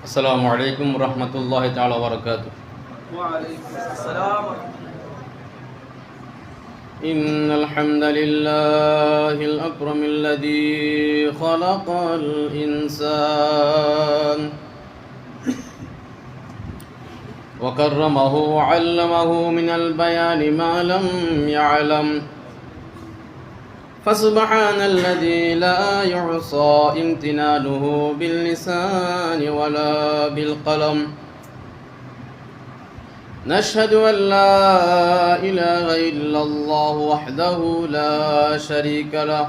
السلام عليكم ورحمة الله تعالى وبركاته. وعليكم السلام. إن الحمد لله الأكرم الذي خلق الإنسان وكرمه وعلمه من البيان ما لم يعلم، فسبحان الذي لا يحصى امتنانه باللسان ولا بالقلم. نشهد أن لا إله إلا الله وحده لا شريك له،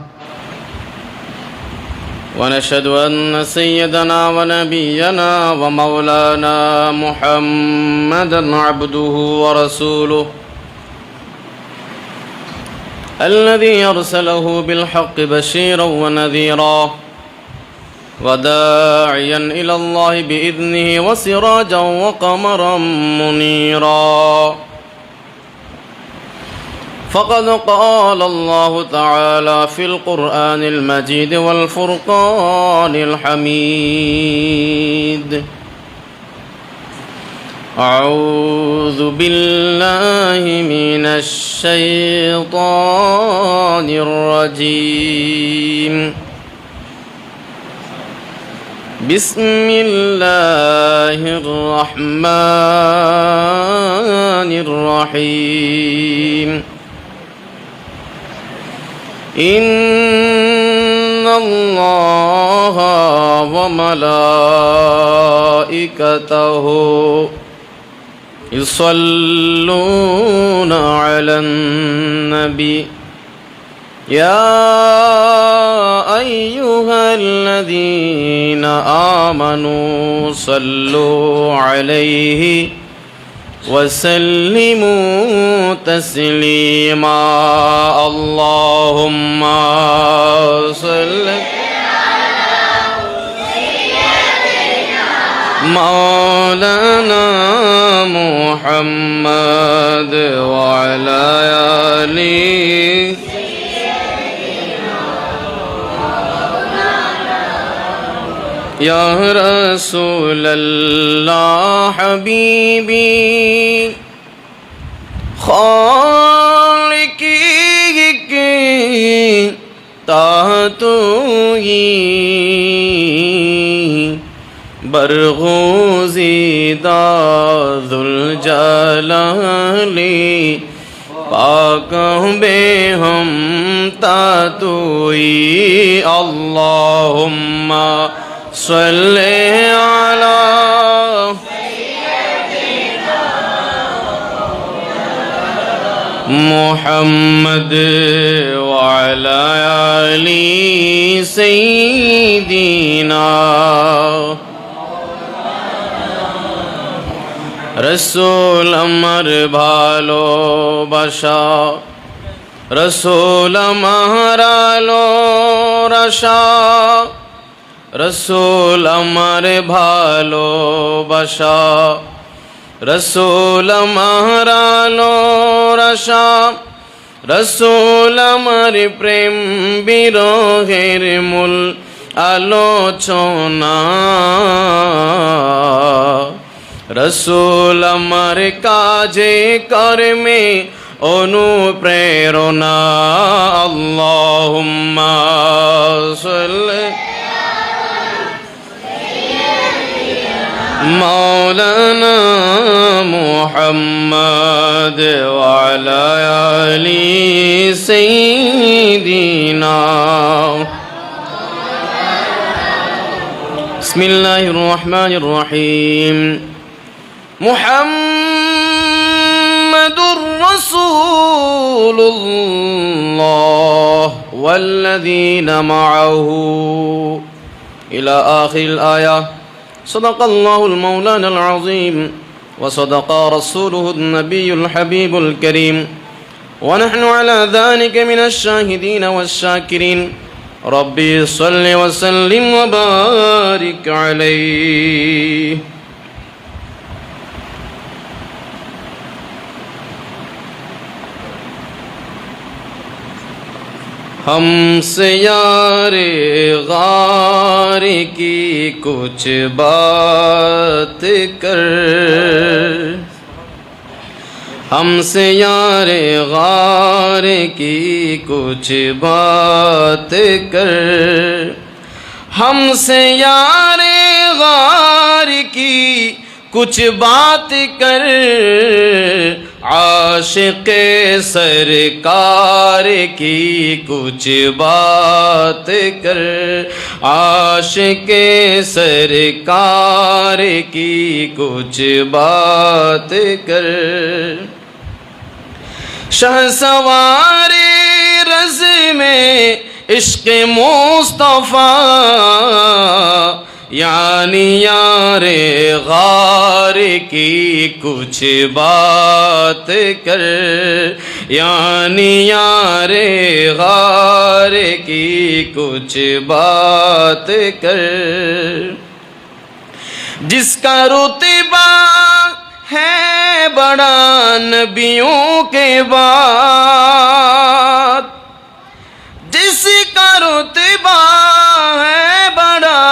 ونشهد أن سيدنا ونبينا ومولانا محمدا عبده ورسوله الذي أرسله بالحق بشيرا ونذيرا وداعيا إلى الله بإذنه وسراجا وقمرا منيرا. فقد قال الله تعالى في القرآن المجيد والفرقان الحميد: أعوذ بالله من الشيطان الرجيم. بسم الله الرحمن الرحيم. إن الله وملائكته يصلون على النبي يا أيها الذين آمنوا صلوا عليه وسلموا تسليما. اللهم صل مولانا محمد وعلى آله يا رسول الله حبيبي خالقی کی تاتوئی برغوزیدہ ذوالجلالی پاکوں بے ہم تاتوئی. اللہم صلی علی محمد وعلى آل سيدنا رسول আমার ভালোবাসা, রসুল আমার আলো রসা, রসুল আমার ভালোবাসা, রসুল আমার আলো রসা, রসুল আমার প্রেম বিরহের মূল আলোচনা, রসুল আমার কাজে কর্মে অনুপ্রেরণা. আল্লাহুম্মা সাল্লি مولانا محمد وعلى آل سيدنا. بسم الله الرحمن الرحيم. محمد رسول الله والذين معه إلى آخر الآية. صدق الله المولانا العظيم وصدق رسوله النبي الحبيب الكريم، ونحن على ذلك من الشاهدين والشاكرين. ربي صل وسلم وبارك عليه. हमसे यारे गार की कुछ बात कर, हमसे यारे गार की कुछ बात कर, हमसे यारे गार की कुछ बात कर, आशिक़ सरकार की कुछ बात कर, आशिक़ सरकार की कुछ बात कर। शहसवारे रज़ में इश्क़ मुस्तफ़ा यानी यारे गार की कुछ बात कर, यानी यारे गार की कुछ बात कर। जिसका रुतबा है बड़ा नबियों के बाद, जिसका रुतबा है बड़ा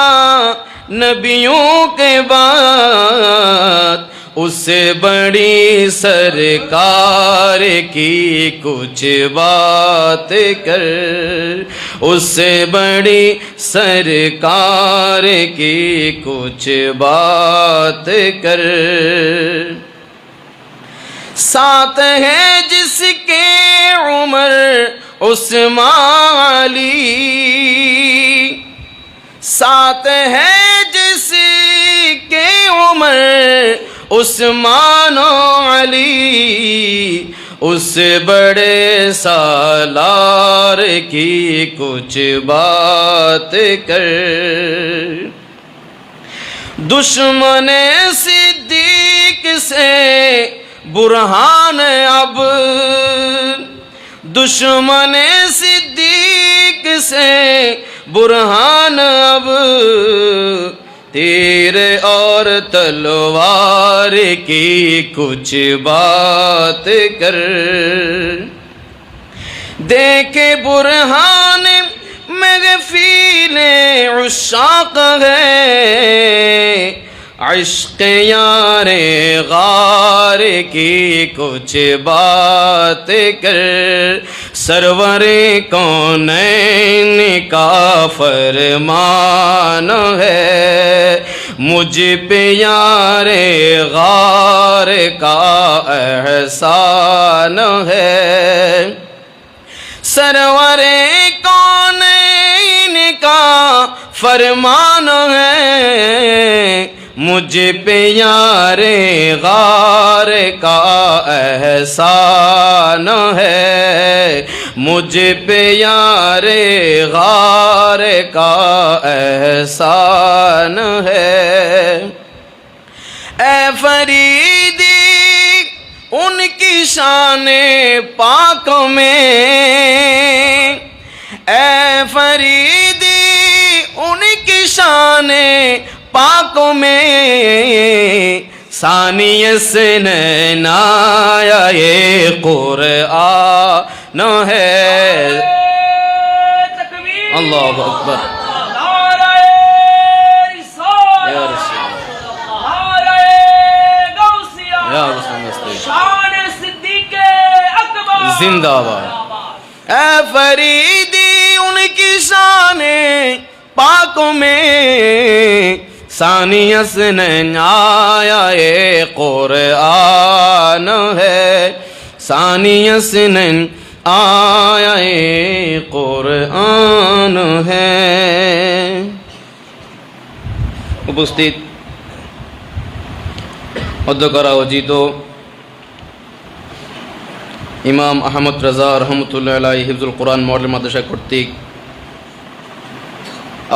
नबियों के बाद, उससे बड़ी सरकार की कुछ बात कर, उससे बड़ी सरकार की कुछ बात कर। साथ है जिसके उमर उस्मान अली, साथ है जिसके उमर उस्मान अली, उससे बड़े सालार की कुछ बात कर। दुश्मन सिद्दीक से बुरहान अब, दुश्मन सिद्दीक से बुरहान अब, तीर और तलवार की कुछ बात कर। देखे बुरहान महफिले उशाक है, इश्क़ यारे गार की कुछ बात कर। सरवरे कौनैन का फरमान है, मुझ पे यारे गार का एहसान है। सरवरे कौनैन का फरमान है, मुझ पे यारे गार का एहसान है, मुझ पे यारे गार का एहसान है। ऐ फरीदी उनकी शान पाक में, ऐ फरीदी उनकी शान पाक में, सानिय से नैनाया ये कुरआन है। अल्लाहु अकबर। जिंदाबाद। ऐ फरीदी उनकी शान पाक में, सानियस ने आया ये कुरआन है, सानियस ने आया ये कुरआन है। उपस्थित অধ্যক্ষরা অজিত ইমাম আহমদ রাজা রহমতুল্লাহ আলাইহি হিফজুল কোরআন মডেল মাদ্রাসা কর্তৃক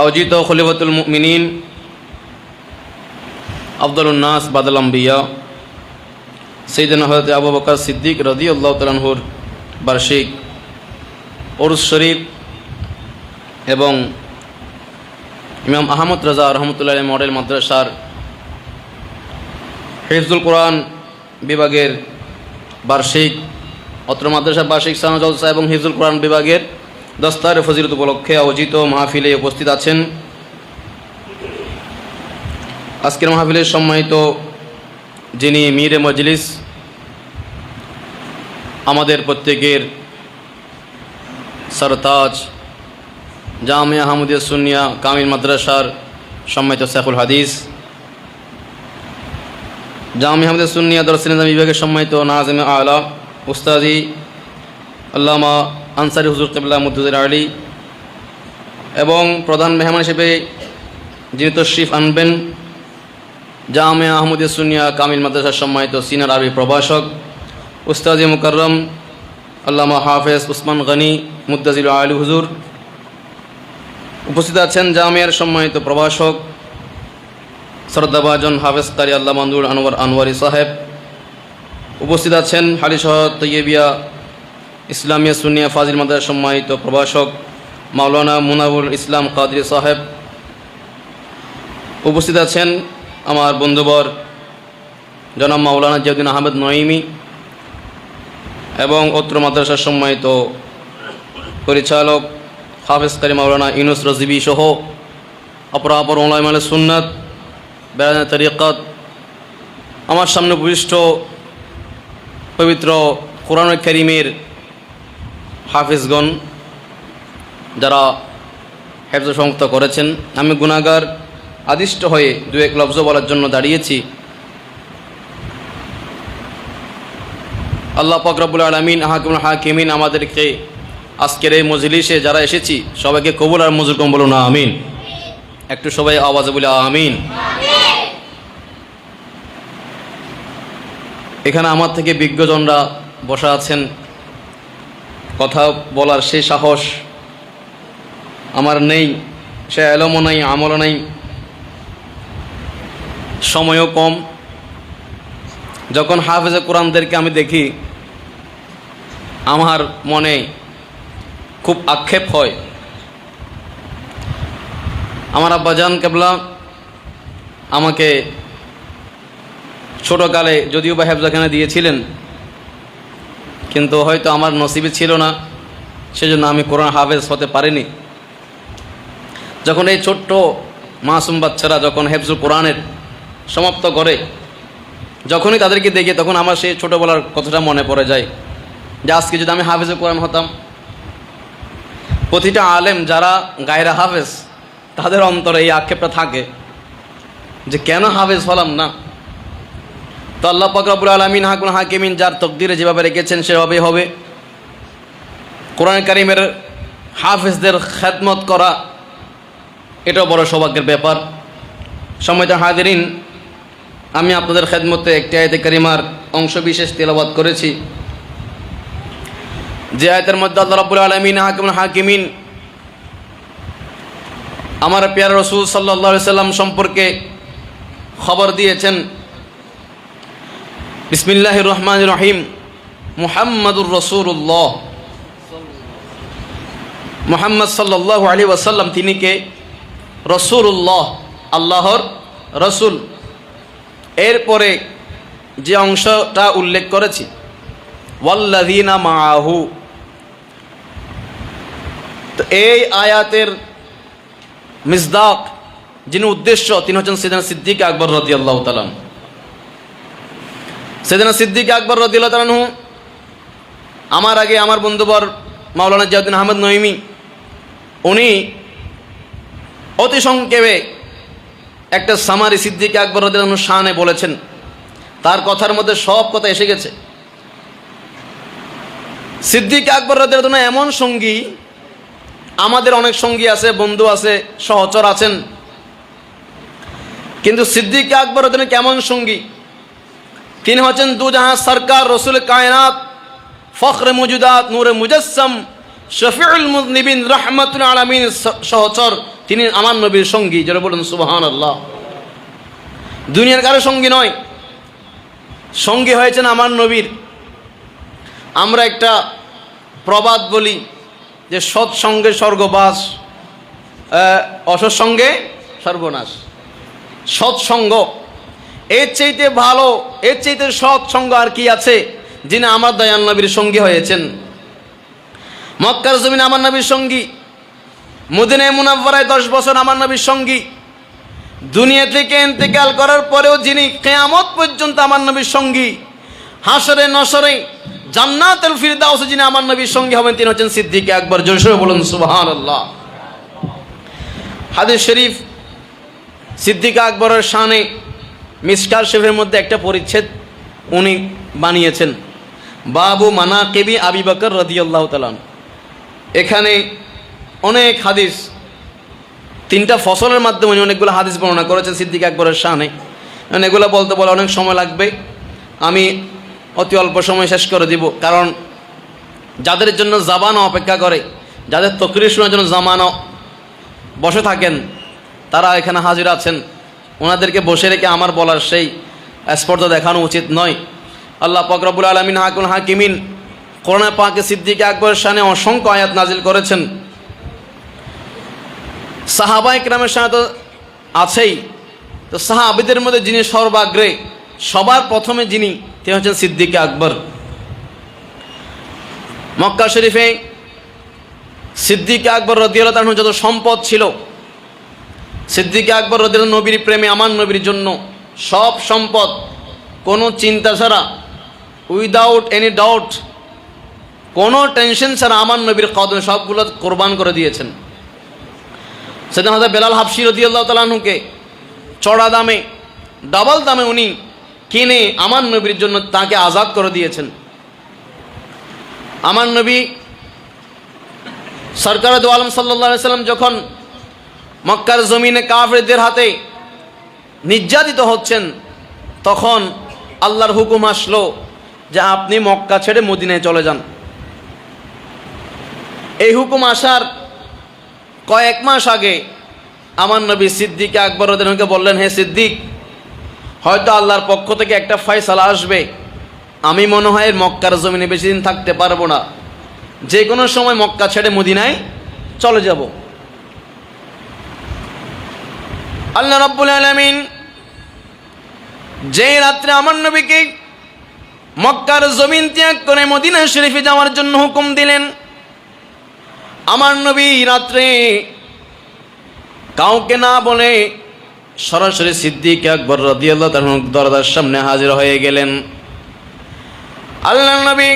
আয়োজিত খলিফাতুল মুমিনিন আফদলুন নাস বাদাল আম্বিয়া সাইয়েদনা হযরত আবু বকর সিদ্দিক রাদিয়াল্লাহু তাআলা আনহুর বার্ষিক উরুস শরীফ এবং ইমাম আহমদ রাজা রহমতুল্লাহ আলাইহি মডেল মাদ্রাসার হিফজুল কোরআন বিভাগের বার্ষিক অত্র মাদ্রাসা বার্ষিক সানা জলসা এবং হিফজুল কোরআন বিভাগের দস্তার ফজিলত উপলক্ষে আয়োজিত মাহফিলে উপস্থিত আছেন। আজকের মাহফিলের সম্মানিত যিনি মীরে মজলিস, আমাদের প্রত্যেকের সরতাজ, জামিয়া আহমদিয়া সুন্নিয়া কামিল মাদ্রাসার সম্মানিত শেখুল হাদিস, জামিয়া আহমদিয়া সুন্নিয়া দরসে নিজাম বিভাগের সম্মানিত নাজিম আলা উস্তাদি আল্লামা আনসারি হুজুর কিবলা মুদ্দুজের আলী, এবং প্রধান মেহমান হিসেবে যিনি তশরিফ আনবেন জামিয়া আহমদিয়া সুন্নিয়া কামিল মাদ্রাসার সম্মানিত সিনিয়র আরবি প্রভাষক উস্তাদি মুকাররম আল্লামা হাফেজ উসমান গনি মুদ্দাজিল আলী হুজুর। উপস্থিত আছেন জামিয়ার সম্মানিত প্রভাষক শ্রদ্ধাভাজন হাফেজ কারি আল্লাহ মান্দুর আনোয়ার আনোয়ারি সাহেব। উপস্থিত আছেন হালিশহ তৈয়বিয়া ইসলামিয়া সুন্নিয়া ফাজিল মাদ্রাসার সম্মানিত প্রভাষক মাওলানা মুনাবুল ইসলাম কাদরি সাহেব। উপস্থিত আছেন আমার বন্ধুবর জনাব মাওলানা জিয়াউদ্দিন আহমেদ নঈমি এবং অত্র মাদ্রাসার সম্মানিত পরিচালক হাফেজ কারি মাওলানা ইউনুস রজিবি সহ অপরাপর ওলামায়ে সুন্নাত বেরানে তরিকত, আমার সামনে উপবিষ্ট পবিত্র কোরআন কারীমের হাফিজগণ যারা হেফজ সংযুক্ত করেছেন। আমি গুনাহগার আদিষ্ট হয়ে দু এক লফজ বলার জন্য দাঁড়িয়েছি। আল্লাহ পাক রব্বুল আলামিন হাকিমুল হাকিমিন আমাদেরকে আজকের এই মজলিসে যারা এসেছি সবাইকে কবুল আর মঞ্জুর করুন, বলুন আমিন। একটু সবাই আওয়াজে বলে আমিন। এখানে আমার থেকে বিজ্ঞজনরা বসা আছেন, কথা বলার সে সাহস আমার নেই, সে এলমও নাই, আমলও নাই, সময়ও কম। যখন হাফেজে কোরআনদেরকে আমি দেখি আমার মনে খুব আক্ষেপ হয়। আমার আব্বাজান কেবলা আমাকে ছোটোকালে যদিও বা হেফজখানা দিয়েছিলেন, কিন্তু হয়তো আমার নসিবে ছিল না, সেজন্য আমি কোরআন হাফেজ হতে পারিনি। যখন এই ছোট্ট মাসুম বাচ্চারা যখন হেফজুল কোরআনের সমাপ্ত করে, যখনই তাদেরকে দেখি তখন আমার সেই ছোটোবেলার কথাটা মনে পড়ে যায় যে আজকে যদি আমি হাফেজুল কোরআন হতাম। প্রতিটা আলেম যারা গায়রা হাফেজ তাদের অন্তরে এই আক্ষেপটা থাকে যে কেন হাফেজ হলাম না। তো আল্লাহ পাক রব্বুল আলামিন হাকিমুল হাকিমিন যার তকদিরে যেভাবে রেখেছেন সেভাবেই হবে। কোরআন কারীমের হাফেজদের খেদমত করা এটাও বড় সৌভাগ্যের ব্যাপার। সম্মানিত হাজিরিন, আমি আপনাদের খেদমতে একটি আয়াতে কারিমার অংশ বিশেষ তেলাওয়াত করেছি, যে আয়াতের মধ্যে আল্লাহ রাব্বুল আলামিন হাকিমুল হাকিমিন আমার প্যারা রাসূল সাল্লাল্লাহু আলাইহি সাল্লাম সম্পর্কে খবর দিয়েছেন। বিসমিল্লাহির রহমানির রহিম। মুহাম্মাদুর রাসূলুল্লাহ, মুহাম্মদ সাল্লাল্লাহু আলাইহি ওয়াসাল্লাম তিনি কে? রাসূলুল্লাহ, আল্লাহর রাসূল। এরপরে যে অংশটা উল্লেখ করেছি ওয়াল্লাযীনা মাআহু, তো এই আয়াতের মিসদাক যিনি উদ্দেশ্য তিনি হচ্ছেন সাইয়েদনা সিদ্দিক আকবর রাদিয়াল্লাহু তাআলা। সাইয়েদনা সিদ্দিক আকবর রাদিয়াল্লাহু তাআলা আমার আগে আমার বন্ধুবর মাওলানা জিয়াউদ্দিন আহমেদ নঈমি উনি অতি সংক্ষেপে একটা সামারি সিদ্দিক আকবর রাদিয়াল্লাহু তাআলার শানে বলেছেন। তার কথার মধ্যে সব কথা এসে গেছে। সিদ্দিক আকবর রাদিয়াল্লাহু তাআলা এমন সঙ্গী, আমাদের অনেক সঙ্গী আছে, বন্ধু আছে, সহচর আছেন, কিন্তু সিদ্দিক আকবর রাদিয়াল্লাহু তাআলা কেমন সঙ্গী? তিনি হচ্ছেন দুজাহান সরকার, রসুল কায়নাত, ফখরে মজুদাত, নূরে মুজাসসাম, শফিউল মুযনিবিন, রাহমাতুল আলামিন সহচর। তিনি আমার নবীর সঙ্গী। যারা বলুন সুবহানাল্লাহ। দুনিয়ার কারো সঙ্গী নয়, সঙ্গী হয়েছেন আমার নবীর। আমরা একটা প্রবাদ বলি যে সৎসঙ্গে স্বর্গবাস, অসৎসঙ্গে সর্বনাশ। সৎসঙ্গ এর চাইতে ভালো, এর চাইতে সৎসঙ্গ আর কি আছে যিনি আমার দয়াল নবীর সঙ্গী হয়েছেন। মক্কার জমিনে আমার নবীর সঙ্গী, মদিনায়ে মুনাওয়ারায় 10 বছর আমার নবীর সঙ্গী, দুনিয়া থেকে ইন্তেকাল করার পরেও যিনি কিয়ামত পর্যন্ত আমার নবীর সঙ্গী, হাসরে নসরে জান্নাতুল ফিরদাউসে যিনি আমার নবীর সঙ্গী হবেন তিনি হচ্ছেন সিদ্দিক আকবর। জোরে বলুন সুবহানাল্লাহ। হাদিস শরীফ সিদ্দিক আকবরের শানে মিশকাত শরীফের মধ্যে একটা পরিচ্ছেদ উনি বানিয়েছেন, বাবু মানাকিবি আবি বকর রাদিয়াল্লাহু তাআলা। এখানে অনেক হাদিস, 3টা ফসলের মাধ্যমে উনি অনেকগুলো হাদিস বর্ণনা করেছেন সিদ্দিক আকবরের শানে। এগুলো বলতে বলে অনেক সময় লাগবে, আমি অতি অল্প সময় শেষ করে দিব। কারণ যাদের জন্য জাবানও অপেক্ষা করে, যাদের তকরির শোনার জন্য জামানও বসে থাকেন, তারা এখানে হাজির আছেন। ওনাদেরকে বসে রেখে আমার বলার সেই স্পর্ধা দেখানো উচিত নয়। আল্লাহ পাক রব্বুল আলামিন হাকুল হাকিমিন কোরআনে পাকে সিদ্দিক আকবরের শানে অসংখ্য আয়াত নাজিল করেছেন। সাহাবায়ে কেরামের শানে তো আছেই, তো সাহাবীদের মধ্যে যিনি সর্বাগ্রে, সবার প্রথমে যিনি, তিনি হচ্ছেন সিদ্দিক আকবর। মক্কা শরীফে সিদ্দিক আকবর রাদিয়াল্লাহু তাআলা যত সম্পদ ছিল, সিদ্দিক আকবর রাদিয়াল্লাহু নবীর প্রেমে, আমার নবীর জন্য সব সম্পদ কোনো চিন্তা ছাড়া, উইদাউট এনি ডাউট, কোনো টেনশন ছাড়া আমার নবীর কদমে সবগুলো কোরবান করে দিয়েছেন। সেদিন হযরত বেলাল হাবশী রাদিয়াল্লাহু তাআলা আনহুকে চড়া দামে, ডাবল দামে উনি কিনে আমার নবীর জন্য তাকে আজাদ করে দিয়েছেন। আমার নবী সরকার দু আলম সাল্লাল্লাহু আলাইহি সাল্লাম যখন মক্কার জমিনে কাফেরদের হাতে নির্যাতিত হচ্ছেন, তখন আল্লাহর হুকুম আসলো যে আপনি মক্কা ছেড়ে মদিনায় চলে যান। এই হুকুম আসার কয়েক মাস আগে আমার নবী সিদ্দিক আকবর রাদিয়াল্লাহু আনহুকে বললেন, হে সিদ্দিক, হয়তো আল্লাহর পক্ষ থেকে একটা ফয়সালা আসবে, আমি মনে হয় মক্কার জমিনে বেশি দিন থাকতে পারবো না, যে কোনো সময় মক্কা ছেড়ে মদিনায় চলে যাব। আল্লাহ রাব্বুল আলামিন যে রাত্রে আমার নবীকে মক্কার জমিন ত্যাগ করে মদিনা শরীফে যাওয়ার জন্য হুকুম দিলেন, আমার নবী রাত্রে কাউকে না বলে সরাসরি সিদ্দিক আকবর রাদিয়াল্লাহু তাআলা দরজার সামনে হাজির হয়ে গেলেন। আল্লাহর নবী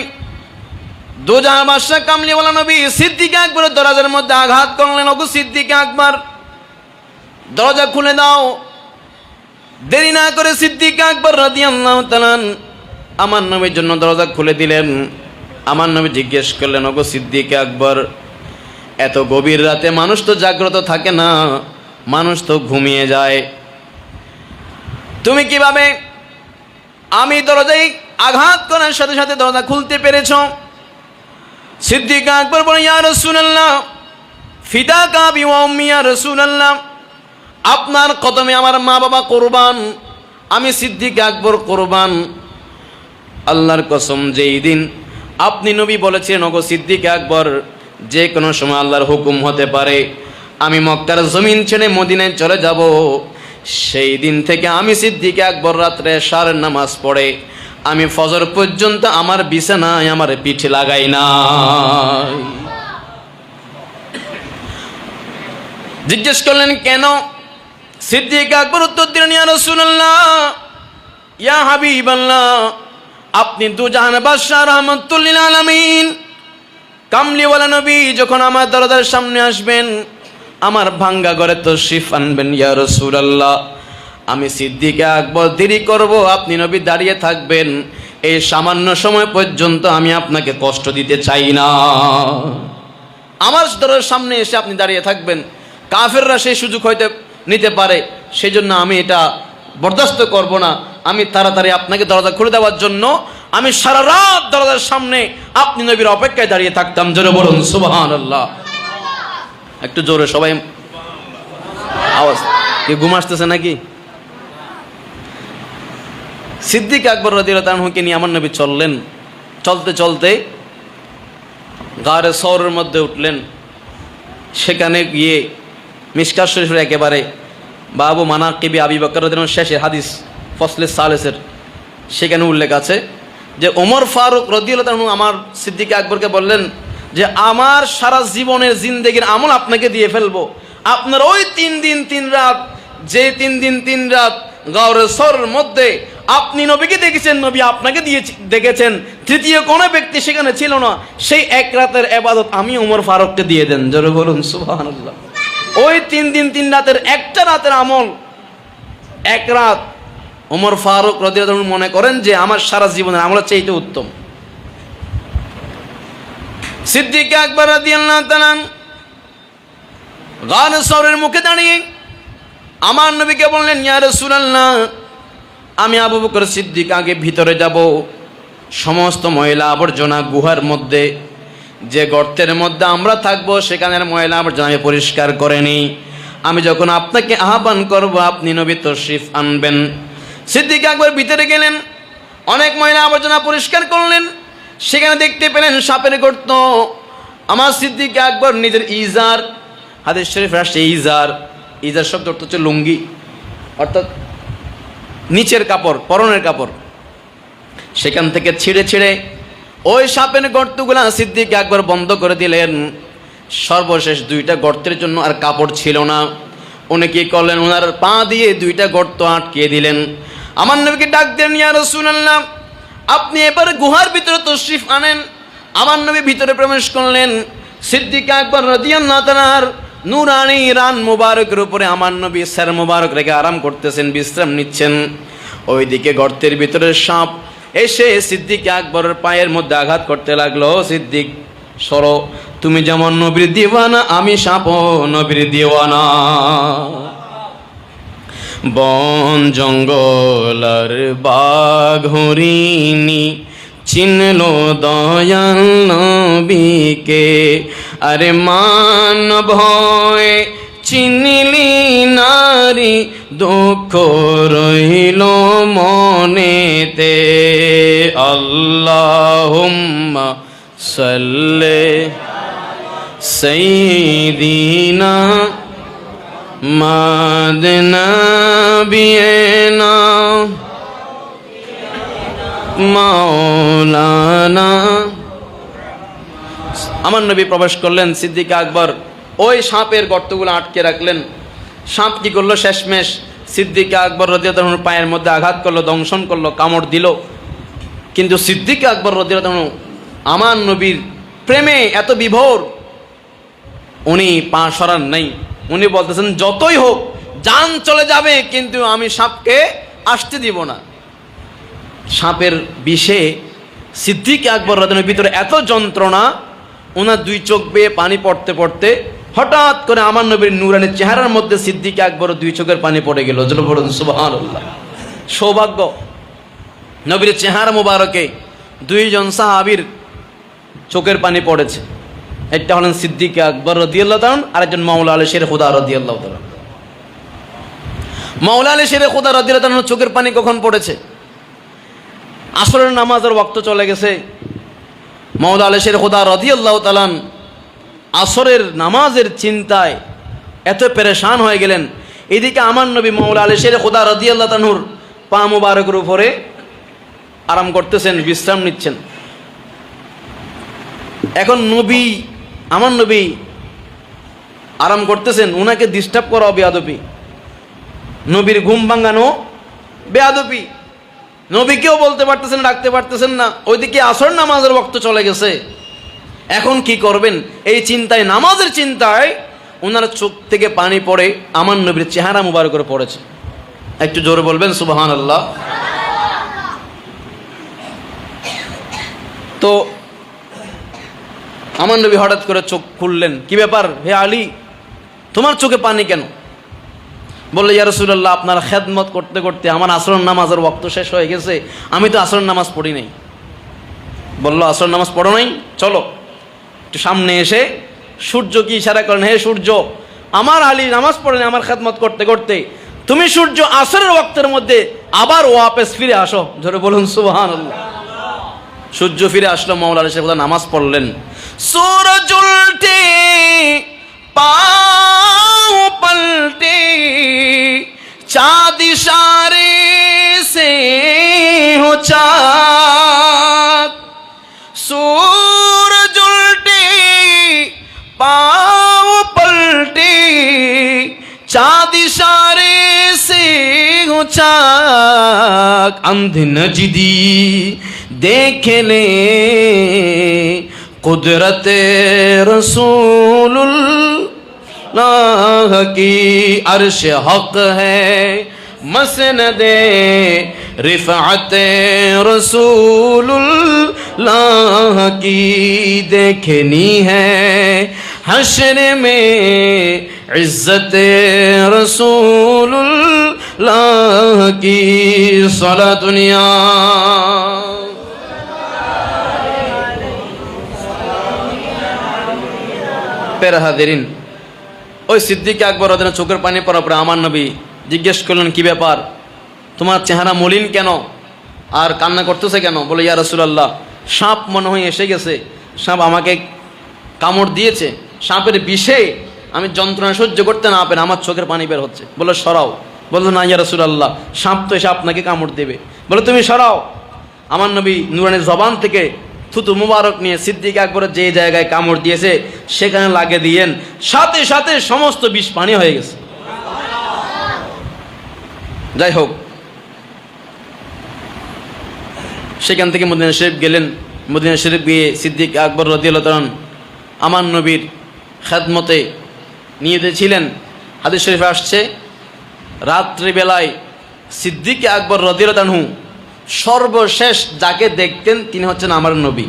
দুজাহান বাদশা কামলিওয়ালা নবী সিদ্দিক আকবরের দরজার মধ্যে আঘাত করলেন, ওগো সিদ্দিক আকবর, দরজা খুলে দাও। দেরি না করে সিদ্দিক আকবর রাদিয়াল্লাহু তাআলা আমার নবীর জন্য দরজা খুলে দিলেন। আমার নবী জিজ্ঞেস করলেন, ওগো সিদ্দিক আকবর, এত গভীর রাতে মানুষ তো জাগ্রত থাকে না, মানুষ তো ঘুমিয়ে যায়, তুমি কিভাবে আমি দরজায় আঘাত করার সাথে সাথে দরজা খুলতে পেরেছ? সিদ্দিক আকবর বলেন, ইয়া রাসূলুল্লাহ, ফিদাকা বি ওয়া উম্মি, ইয়া রাসূলুল্লাহ, আপনার কদমে আমার মা বাবা কোরবান, আমি সিদ্দিক আকবর কোরবান। আল্লাহর কসম, যেই দিন আপনি নবী বলেছিলেন, ওগো সিদ্দিক আকবর, যে কোনো সময় আল্লাহর হুকুম হতে পারে, আমি মক্কার জমিন ছেড়ে মদিনায় চলে যাব, সেই দিন থেকে আমি সিদ্দিক আকবর রাত্রে এশারের নামাজ পড়ে আমি ফজর পর্যন্ত আমার বিছানায় আমার পিঠে লাগাই না। জিজ্ঞেস করলেন কেন? সিদ্দিক আকবর উত্তর দিলেন, ইয়া রাসূলুল্লাহ, ইয়া হাবিবাল্লাহ, আপনি দুজাহান বাদশা রাহমাতুল লিল আলামিন কামলিওয়ালা নবী যখন আমার দরজার সামনে আসবেন, আমার ভাঙ্গা ঘরে তশরিফ আনবেন, ইয়া রাসূলুল্লাহ, আমি সিদ্দিক আকবর দেরি করব, আপনি নবী দাঁড়িয়ে থাকবেন, এই সামান্য সময় পর্যন্ত আমি আপনাকে কষ্ট দিতে চাই না। আমার দরজার সামনে এসে আপনি দাঁড়িয়ে থাকবেন, কাফেররা সেই সুযোগ হয়তো নিতে পারে, সেই জন্য আমি এটা বরদাস্ত করব না। আমি তাড়াতাড়ি আপনাকে দরজা খুলে দেওয়ার জন্য আমি সারা রাত দরজার সামনে আপনি নবীর অপেক্ষায় দাঁড়িয়ে থাকতাম। জোরে বলুন সুবহানাল্লাহ। একটু জোরে সবাই আওয়াজ। কি ঘুম আসতেছে নাকি? সিদ্দিক আকবর রাদিয়াল্লাহু আনহুকে নিয়ে আমার নবী চললেন। চলতে চলতে গারে সওরের মধ্যে উঠলেন। সেখানে গিয়ে মিশকাত শরীফের একেবারে বাবু মানাকিবি আবি বকর রাদিয়াল্লাহু আনহু শেষের হাদিস ফসলে সালেসের সেখানে উল্লেখ আছে যে ওমর ফারুক রাদিয়াল্লাহু আনহু আমার সিদ্দিক আকবরকে বললেন, যে আমার সারা জীবনের জিন্দেগির আমল আপনাকে দিয়ে ফেলবো। আপনার ওই 3 দিন 3 রাত, যে 3 দিন 3 রাত গাওরে সরের মধ্যে আপনি নবীকে দেখেছেন, নবী আপনাকে দিয়ে দেখেছেন, তৃতীয় কোনো ব্যক্তি সেখানে ছিল না, সেই এক রাতের ইবাদত আমি ওমর ফারুককে দিয়ে দেন। জোরে বলুন সুবহানাল্লাহ। ওই 3 দিন 3 রাতের একটা রাতের আমল, এক রাত ওমর ফারুক রাদিয়াল্লাহু আনহু মনে করেন যে আমার সারা জীবনের আমলের চাইতে উত্তম। সিদ্দিক আকবর রাদিয়াল্লাহু তাআলা গাওরে সরের মুখে দাঁড়িয়ে আমার নবীকে বললেন, ইয়া রাসূলুল্লাহ, আমি আবু বকর সিদ্দিক আগে ভিতরে যাব, সমস্ত ময়লা আবর্জনা গুহার মধ্যে, যে গর্তের মধ্যে আমরা থাকবো সেখানের ময়লা আবর্জনা আমি পরিষ্কার করে নিই। আমি যখন আপনাকে আহ্বান করব আপনি নবী তশরিফ আনবেন। সিদ্দিক আকবর ভিতরে গেলেন, অনেক ময়লা আবর্জনা পরিষ্কার করলেন। সেখানে দেখতে পেলেন সাপের গর্ত। আমার সিদ্দিক আকবর নিজের ইজার, হাদিস শরীফ আসছে ইজার, ইজার শব্দ অর্থ হচ্ছে লুঙ্গি, অর্থাৎ নিচের কাপড়, পরনের কাপড়, সেখান থেকে ছিঁড়ে ছিঁড়ে ওই সাপের গর্তগুলা সিদ্দিক আকবর বন্ধ করে দিলেন। সর্বশেষ 2টা গর্তের জন্য আর কাপড় ছিল না। উনি কি করলেন, ওনার পা দিয়ে 2টা গর্ত আটকে দিলেন। আমার নবীকে ডাক দেন, ইয়া রাসূলুল্লাহ, আপনি এবারে গুহার ভিতরে তশরিফ আনেন। আমার নবী ভিতরে প্রবেশ করলেন। সিদ্দিক আকবর রাদিয়াল্লাহু তাআলার নূরানি রান মুবারকের উপরে আমার নবী স্যার মুবারক রেখে আরাম করতেছেন, বিশ্রাম নিচ্ছেন। ওইদিকে গর্তের ভিতরে সাপ এসে সিদ্দিক আকবরের পায়ের মধ্যে আঘাত করতে লাগলো। সিদ্দিক, সরো, তুমি যেমন নবীর দিওয়ানা, আমি সাপও নবীর দিওয়ানা। বন জঙ্গল আর বাঘ হরিণী চিনল দয়াল নবীকে, আরে মান ভয় চিনলি নারী, দুঃখ রইল মনেতে। আল্লাহুম্মা সাল্লি সাইয়্যিদিনা মাদনা বিয়েনা মাওলানা। আমার নবী প্রবেশ করলেন। সিদ্দিক আকবর ওই সাপের গর্তগুলো আটকে রাখলেন। সাপ কি করলো, শেষমেশ সিদ্দিক আকবর রাদিয়াল্লাহু আনহুর পায়ের মধ্যে আঘাত করলো, দংশন করলো, কামড় দিল। কিন্তু সিদ্দিক আকবর রাদিয়াল্লাহু আনহু আমার নবীর প্রেমে এত বিভোর, উনি পা সরান নাই। উনি বলতেছেন, যতই হোক জান চলে যাবে, কিন্তু আমি সাপকে আসতে দিব না। সাপের বিষে সিদ্দিক আকবর রাদিয়াল্লাহু আনহুর ভিতরে এত যন্ত্রণা, ওনার 2 চোখ বেয়ে পানি পড়তে পড়তে হঠাৎ করে আমার নবীর নূরানি চেহারার মধ্যে সিদ্দিক আকবর 2 চোখের পানি পড়ে গেল। জোরে বলুন সুবহানাল্লাহ। সৌভাগ্য, নবীর চেহারা মুবারকে 2 জন সাহাবীর চোখের পানি পড়েছে। একটা হলেন সিদ্দিক আকবর রাদিয়াল্লাহু তাআলা, আরেকজন মাওলা আলী শের খুদা রাদিয়াল্লাহু তাআলা। মাওলা আলী শের খুদা রাদিয়াল্লাহু তাআলা চোখের পানি কখন পড়েছে? আসরের নামাজের ওয়াক্ত চলে গেছে। মাওলা আলী শের খুদা রাদিয়াল্লাহু তাআলা আসরের নামাজের চিন্তায় এত পেরেশান হয়ে গেলেন। এদিকে আমার নবী মাওলা আলী শের খুদা রাদিয়াল্লাহু তাআলার পা মুবারকের উপরে আরাম করতেছেন, বিশ্রাম নিচ্ছেন। এখন নবী, আমার নবী আরাম করতেছেন, উনাকে ডিস্টার্ব করা বেয়াদবি, নবীর ঘুম ভাঙানো বেয়াদবি। নবীকেও বলতে পারতেছেন, ডাকতে পারতেছেন না। ওইদিকে আসর নামাজের ওয়াক্ত চলে গেছে। এখন কি করবেন এই চিন্তায়, নামাজের চিন্তায় ওনার চোখ থেকে পানি পড়ে আমার নবীর চেহারা মুবারকের পড়েছে। একটু জোরে বলবেন সুবহানাল্লাহ। তো আমার নবী হঠাৎ করে চোখ খুললেন। কি ব্যাপার হে আলী, তোমার চোখে পানি কেন? বললে, ইয়া রাসূলুল্লাহ, আপনার খেদমত করতে করতে আমার আসর নামাজের ওয়াক্ত শেষ হয়ে গেছে, আমি তো আসর নামাজ পড়ি নাই। বললো, আসর নামাজ পড়ো নাই? চলো। একটু সামনে এসে সূর্যকে ইশারা করেন, হে সূর্য, আমার আলী নামাজ পড়েনি আমার খেদমত করতে করতে, তুমি সূর্য আসরের ওয়াক্তের মধ্যে আবার ওয়াপস ফিরে আসো। জোরে বলুন সুবহানাল্লাহ। সূর্য ফিরে আসলো, মাওলা আলী শের খুদা নামাজ পড়লেন। সূরজ উল্টে পাও পলটে, চাঁদ ইশারে से हो चाँद, सूरज उल्टे चाक अंध नजदी देख ले कुदरत रसूलुल्लाह की अर्श हक है मसनदे रिफ़अत रसूलुल्लाह की देखनी है हश्र में इज्जत रसूलुल्लाह की सला दुनिया। পেরা হাজিরিন, ওই সিদ্দিক আকবর রাদিয়াল্লাহু চোখের পানি পড়ার পরে আমার নবী জিজ্ঞেস করলেন, কি ব্যাপার, তোমার চেহারা মলিন কেন আর কান্না করতেছে কেন? বলে, ইয়া রাসূলুল্লাহ, সাপ মনে হয় এসে গেছে, সাপ আমাকে কামড় দিয়েছে, সাপের বিষে আমি যন্ত্রণা সহ্য করতে না পারি, আমার চোখের পানি বের হচ্ছে। বলে, সরাও। বললো, না ইয়া রাসূলুল্লাহ, সাপ তো এসে আপনাকে কামড় দেবে। বলে, তুমি সরাও। আমার নবী নুরানি জবান থেকে থুতু মুবারক নিয়ে সিদ্দিক আকবরের যে জায়গায় কামড় দিয়েছে সেখানে লাগিয়ে দিয়েন, সাথে সাথে সমস্ত বিষ পানি হয়ে গেছে। যাই হোক, সেখান থেকে মদিনা শরীফ গেলেন। মদিনা শরীফ গিয়ে সিদ্দিক আকবর রাদিয়াল্লাহু তাআলা আমার নবীর খেদমতে নিয়োজিত ছিলেন। হাদিস শরীফে আসছে, রাত্রিবেলায় সিদ্দিক আকবর রাদিয়াল্লাহু তাআলা সর্বশেষ যাকে দেখতেন তিনি হচ্ছেন আমার নবী।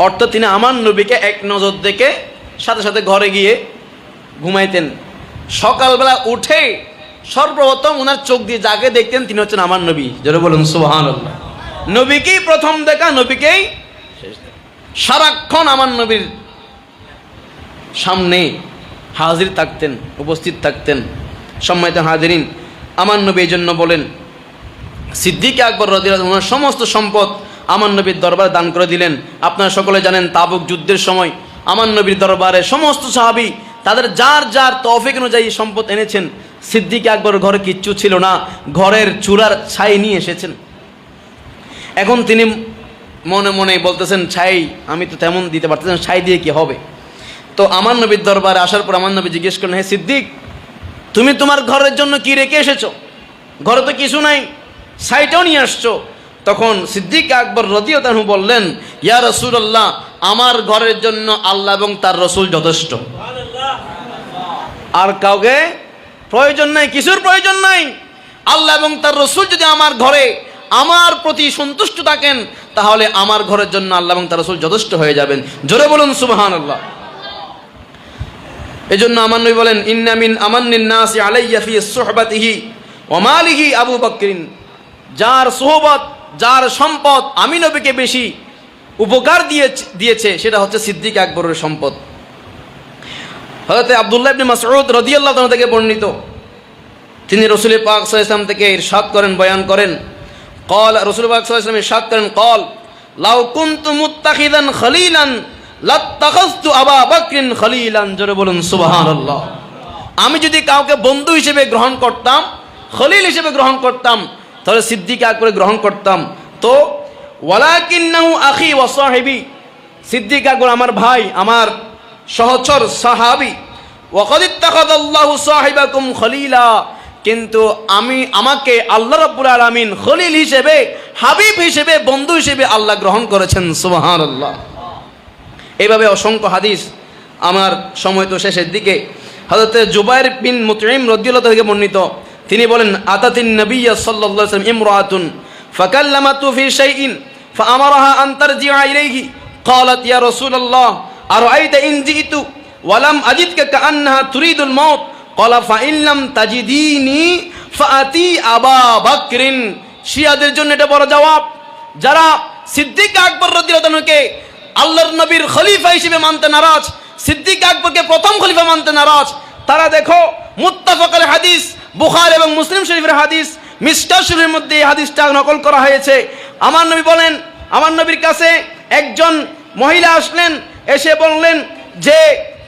অর্থাৎ তিনি আমার নবীকে এক নজর দেখে সাথে সাথে ঘরে গিয়ে ঘুমাইতেন। সকালবেলা উঠে সর্বপ্রথম ওনার চোখ দিয়ে যাকে দেখতেন তিনি হচ্ছেন আমার নবী। যারা বলুন সুবহানাল্লাহ। নবীকেই প্রথম দেখা, নবীকেই সারাক্ষণ আমার নবীর সামনে হাজির থাকতেন, উপস্থিত থাকতেন। সম্মানিত হাজিরিন, আমার নবী এই জন্য বলেন, সিদ্দিক আকবর রাদিয়াল্লাহু তাআলা সমস্ত সম্পদ আমার নবীর দরবারে দান করে দিলেন। আপনারা সকলে জানেন, তাবুক যুদ্ধের সময় আমার নবীর দরবারে সমস্ত সাহাবী তাদের যার যার তৌফিক অনুযায়ী সম্পদ এনেছেন। সিদ্দিক আকবর ঘরে কিচ্ছু ছিল না, ঘরের চূড়ার ছাই নিয়ে এসেছেন। এখন তিনি মনে মনে বলতেছেন, ছাই আমি তো তেমন দিতে পারতেছেন, ছাই দিয়ে কি হবে? তো আমার নবীর দরবারে আসার পর আমার নবী জিজ্ঞেস করলেন, হে সিদ্দিক, তুমি তোমার ঘরের জন্য কি রেখে এসেছো? ঘরে তো কিছু নাই, ছাইটাও নিয়ে আসছো। তখন সিদ্দিক আকবর রাদিয়াল্লাহু তাআলা বললেন, ইয়া রাসূলুল্লাহ, আমার ঘরের জন্য আল্লাহ এবং তার রসুল যথেষ্ট, আর কাউকে প্রয়োজন নাই, কিছুর প্রয়োজন নাই। আল্লাহ এবং তার রসুল যদি আমার ঘরে আমার প্রতি সন্তুষ্ট থাকেন তাহলে আমার ঘরের জন্য আল্লাহ এবং তার রসুল যথেষ্ট হয়ে যাবেন। জোরে বলুন সুবহানাল্লাহ। এই জন্য আমার নবী বলেন, ইন্না মিন আমান্নিন নাসি আলাইয়া ফি সুহবাতিহি ওয়া মালিহি আবু বকরিন। যার সোহবত, যার সম্পদ আমি নবীকে বেশি উপকার দিয়েছে সেটা হচ্ছে সিদ্দিক আকবরের সম্পদ। হযরত আব্দুল্লাহ ইবনে মাসউদ রাদিয়াল্লাহু তাআলা থেকে বর্ণিত, তিনি রাসূল পাক সাল্লাল্লাহু আলাইহি ওয়াসাল্লাম থেকে ইরশাদ করেন, বয়ান করেন, قال রাসূল পাক সাল্লাল্লাহু আলাইহি ওয়াসাল্লাম ইরশাদ করেন, قال লাউ কুনতু মুত্তাখিযান খলিলান লাত্তাখাযতু আবা বকরিন খলিলান। জোরে বলুন সুবহানাল্লাহ। আমি যদি কাউকে বন্ধু হিসেবে গ্রহণ করতাম, খলিল হিসেবে গ্রহণ করতাম, তাহলে সিদ্দিক আকবর গ্রহণ করতাম। তো ওয়ালাকিন্নাহু আখি ওয়া সাহিবি, সিদ্দিক আকবর আমার ভাই, আমার সহচর সাহাবী। ওয়া ক্বাদ ইত্তাখাযাল্লাহু সাহিবাকুম খলিলা, কিন্তু আমাকে আল্লাহ রাব্বুল আলামিন খলিল হিসেবে, হাবিব হিসেবে, বন্ধু হিসেবে আল্লাহ গ্রহণ করেছেন। সুবহানাল্লাহ। এইভাবে অসংখ্য হাদিস, আমার সময় তো শেষের দিকে। হযরত জুবাইর বিন মুতঈম রাদিয়াল্লাহু তাআলা থেকে বর্ণিত, তিনি বলেন, আতাতিন নবিয়্য সাল্লাল্লাহু আলাইহি ওয়াসাল্লাম ইমরাআতুন ফাকাল্লামাতু ফি শাইইন ফাআমারাহা আন তারজিআ ইলাইহি ক্বালাত ইয়া রাসূলুল্লাহ আরাআইতা ইন জিতু ওয়া লাম আজিদকা কাআন্নাহা তুরিদুল মাউত ক্বালা ফাইন লাম তাজিদিনি ফাআতি আবা বকরিন। শিয়াদের জন্য এটা বড় জবাব। যারা সিদ্দিক আকবর রাদিয়াল্লাহু তাআলাকে আল্লাহর নবীর খলিফা হিসেবে মানতে নারাজ, সিদ্দিক আকবরকে প্রথম খলিফা মানতে নারাজ, তারা দেখো মুত্তাফাক আলাইহি হাদিস, বুখারী এবং মুসলিম শরীফের হাদিস, মিশকাত শরীফের মধ্যে এই হাদিসটা নকল করা হয়েছে। আমার নবী বলেন, আমার নবীর কাছে একজন মহিলা আসলেন, এসে বললেন যে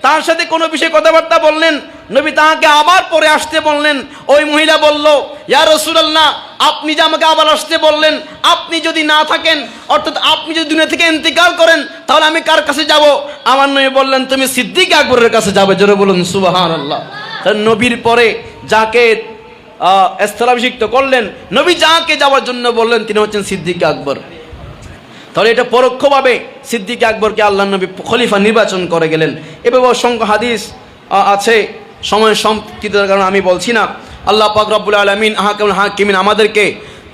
তার সাথে কোনো বিষয়ে কথাবার্তা বললেন। নবী তাকে আবার পরে আসতে বললেন। ওই মহিলা বলল, ইয়া রাসূলুল্লাহ, আপনি যে আমাকে আবার আসতে বললেন, আপনি যদি না থাকেন, অর্থাৎ আপনি যদি দুনিয়া থেকে ইন্তিকাল করেন, তাহলে আমি কার কাছে যাব? আমার নবী বললেন, তুমি সিদ্দিক আকবরের কাছে যাবে। জোরে বলুন সুবহানাল্লাহ। নবীর পরে যাকে স্থলাভিষিক্ত করলেন, নবী যাকে যাওয়ার জন্য বললেন তিনি হচ্ছেন সিদ্দিক আকবর। তাহলে এটা পরোক্ষভাবে সিদ্দিক আকবরকে আল্লাহ নবী খলিফা নির্বাচন করে গেলেন। এভাবে অসংখ্য হাদিস আছে, সময় সংক্ষিপ্তের কারণে আমি বলছি না। আল্লাহ পাক রব্বুল আলামিন আহকামুল হাকিমিন আমাদেরকে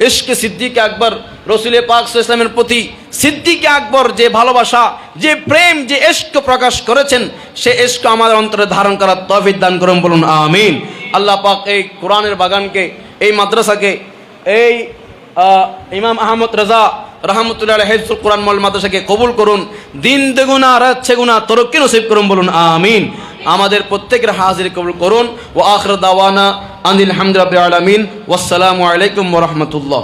ইশকে সিদ্দিক আকবর, রসুল পাক সাল্লাল্লাহু আলাইহি ওয়াসাল্লামের প্রতি সিদ্দিক আকবর যে ভালোবাসা, যে প্রেম, যে ইশক প্রকাশ করেছেন, সে ইশক আমাদের অন্তরে ধারণ করার তৌফিক দান করুন, বলুন আমিন। আল্লাহ পাক এই কোরআনের বাগানকে, এই মাদ্রাসাকে, এই ইমাম আহমদ রাজা রহমতুল্লাহ আলাইহি হিফজুল কোরআন মল মাদ্রাসাকে কবুল করুন, দিন দ্বিগুণা রাত ছগুণা তরক্কি নসিব করুন, বলুন আমিন। আমাদের প্রত্যেকের হাজির কবুল করুন। ওয়া আখির দাওয়ানা আনিল হামদুলিল্লাহি রাব্বিল আলামিন। ওয়াসসালামু আলাইকুম ওয়া রাহমাতুল্লাহ।